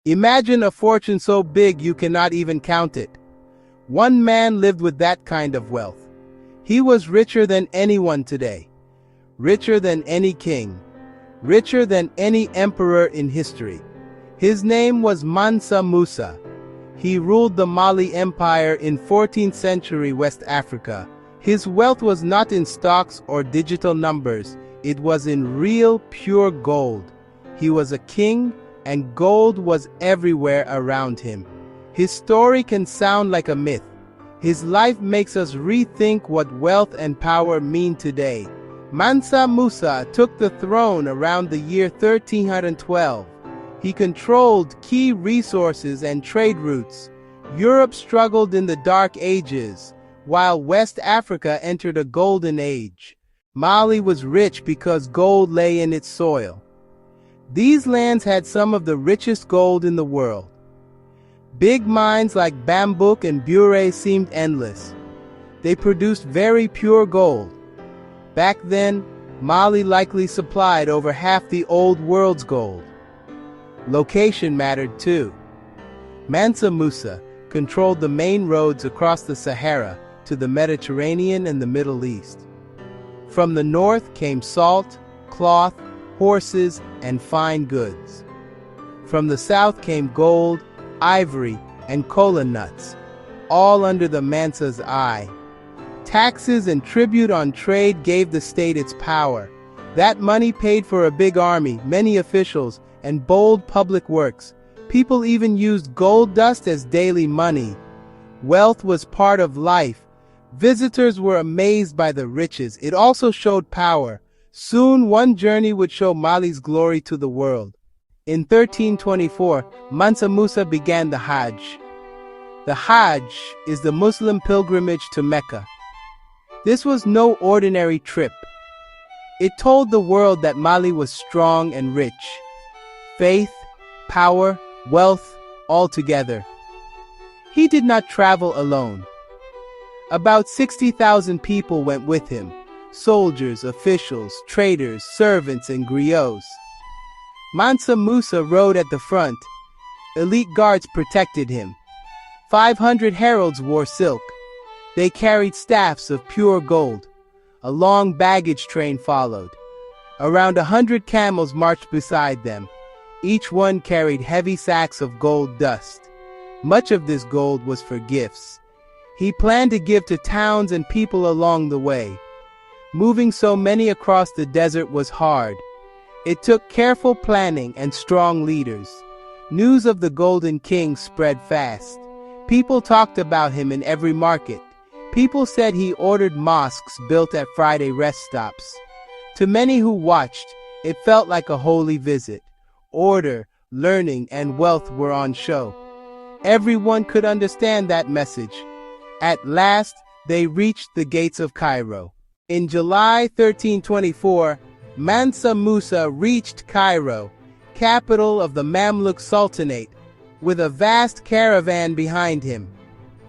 Imagine a fortune so big you cannot even count it. One man lived with that kind of wealth. He was richer than anyone today, richer than any king, richer than any emperor in history. His name was Mansa Musa. He ruled the Mali Empire in 14th century West Africa. His wealth was not in stocks or digital numbers, it was in real, pure gold. He was a king, and gold was everywhere around him. His story can sound like a myth. His life makes us rethink what wealth and power mean today. Mansa Musa took the throne around the year 1312. He controlled key resources and trade routes. Europe struggled in the Dark Ages, while West Africa entered a golden age. Mali was rich because gold lay in its soil. These lands had some of the richest gold in the world. Big mines like Bambouk and Bure seemed endless. They produced very pure gold. Back then, Mali likely supplied over half the old world's gold. Location mattered too. Mansa Musa controlled the main roads across the Sahara to the Mediterranean and the Middle East. From the north came salt, cloth, horses, and fine goods. From the south came gold, ivory, and kola nuts, all under the Mansa's eye. Taxes and tribute on trade gave the state its power. That money paid for a big army, many officials, and bold public works. People even used gold dust as daily money. Wealth was part of life. Visitors were amazed by the riches. It also showed power. Soon one journey would show Mali's glory to the world. In 1324, Mansa Musa began the Hajj. The Hajj is the Muslim pilgrimage to Mecca. This was no ordinary trip. It told the world that Mali was strong and rich. Faith, power, wealth, all together. He did not travel alone. About 60,000 people went with him. Soldiers, officials, traders, servants, and griots. Mansa Musa rode at the front. Elite guards protected him. 500 heralds wore silk. They carried staffs of pure gold. A long baggage train followed. Around 100 camels marched beside them. Each one carried heavy sacks of gold dust. Much of this gold was for gifts. He planned to give to towns and people along the way. Moving so many across the desert was hard. It took careful planning and strong leaders. News of the Golden King spread fast. People talked about him in every market. People said he ordered mosques built at Friday rest stops. To many who watched, it felt like a holy visit. Order, learning, and wealth were on show. Everyone could understand that message. At last, they reached the gates of Cairo. In July 1324, Mansa Musa reached Cairo, capital of the Mamluk Sultanate, with a vast caravan behind him.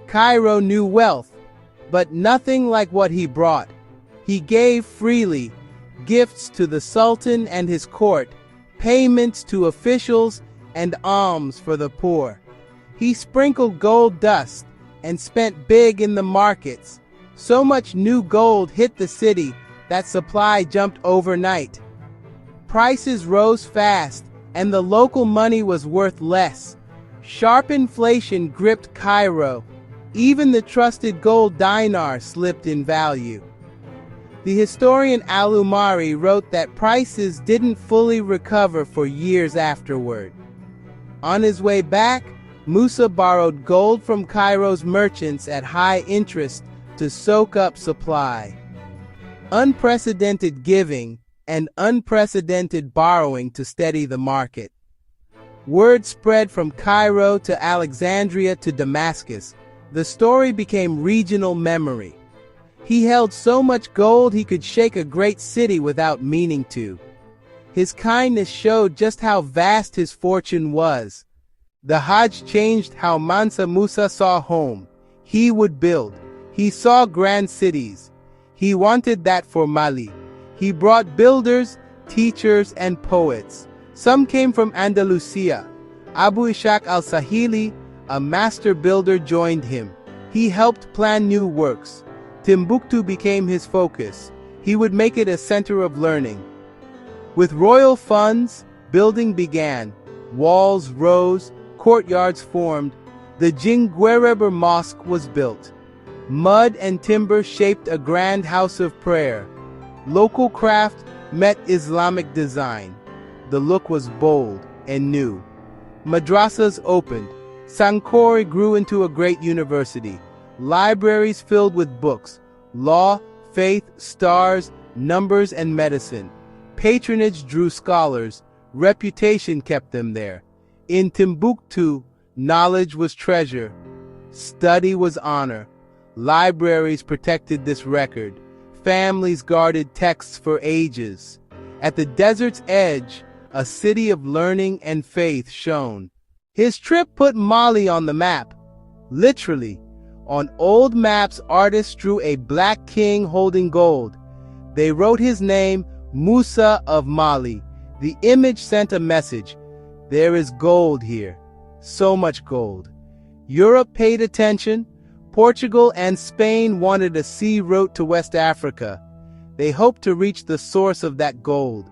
Cairo knew wealth, but nothing like what he brought. He gave freely, gifts to the Sultan and his court, payments to officials, and alms for the poor. He sprinkled gold dust and spent big in the markets. So much new gold hit the city that supply jumped overnight. Prices rose fast, and the local money was worth less. Sharp inflation gripped Cairo. Even the trusted gold dinar slipped in value. The historian Al-Umari wrote that prices didn't fully recover for years afterward. On his way back, Musa borrowed gold from Cairo's merchants at high interest to soak up supply. Unprecedented giving and unprecedented borrowing to steady the market. Word spread from Cairo to Alexandria to Damascus. The story became regional memory. He held so much gold he could shake a great city without meaning to. His kindness showed just how vast his fortune was. The Hajj changed how Mansa Musa saw home. He would build. He saw grand cities. He wanted that for Mali. He brought builders, teachers, and poets. Some came from Andalusia, Abu Ishaq al-Sahili, a master builder, joined him. He helped plan new works. Timbuktu became his focus. He would make it a center of learning. With royal funds, building began. Walls rose, courtyards formed. The Jingwereber Mosque was built. Mud and timber shaped a grand house of prayer. Local craft met Islamic design. The look was bold and new. Madrasas opened. Sankore grew into a great university. Libraries filled with books, law, faith, stars, numbers, and medicine. Patronage drew scholars. Reputation kept them there. In Timbuktu, knowledge was treasure. Study was honor. Libraries protected this record. Families guarded texts for ages. At the desert's edge, a city of learning and faith shone. His trip put Mali on the map. Literally, on old maps, artists drew a black king holding gold. They wrote his name, Musa of Mali. The image sent a message. There is gold here. So much gold. Europe paid attention. Portugal and Spain wanted a sea route to West Africa. They hoped to reach the source of that gold.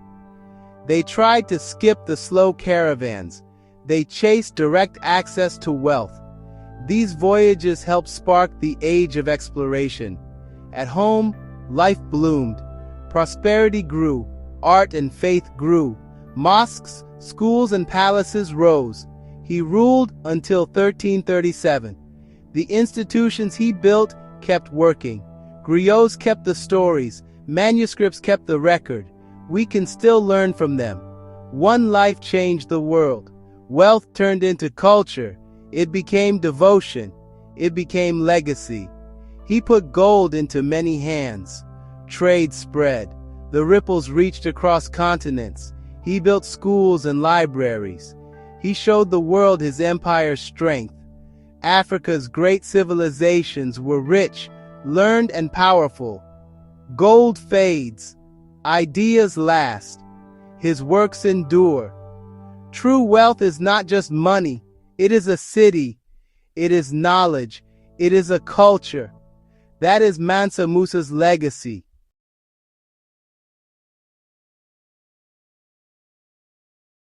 They tried to skip the slow caravans. They chased direct access to wealth. These voyages helped spark the age of exploration. At home, life bloomed. Prosperity grew. Art and faith grew. Mosques, schools, and palaces rose. He ruled until 1337. The institutions he built kept working. Griots kept the stories. Manuscripts kept the record. We can still learn from them. One life changed the world. Wealth turned into culture. It became devotion. It became legacy. He put gold into many hands. Trade spread. The ripples reached across continents. He built schools and libraries. He showed the world his empire's strength. Africa's great civilizations were rich, learned, and powerful. Gold fades. Ideas last. His works endure. True wealth is not just money. It is a city. It is knowledge. It is a culture. That is Mansa Musa's legacy.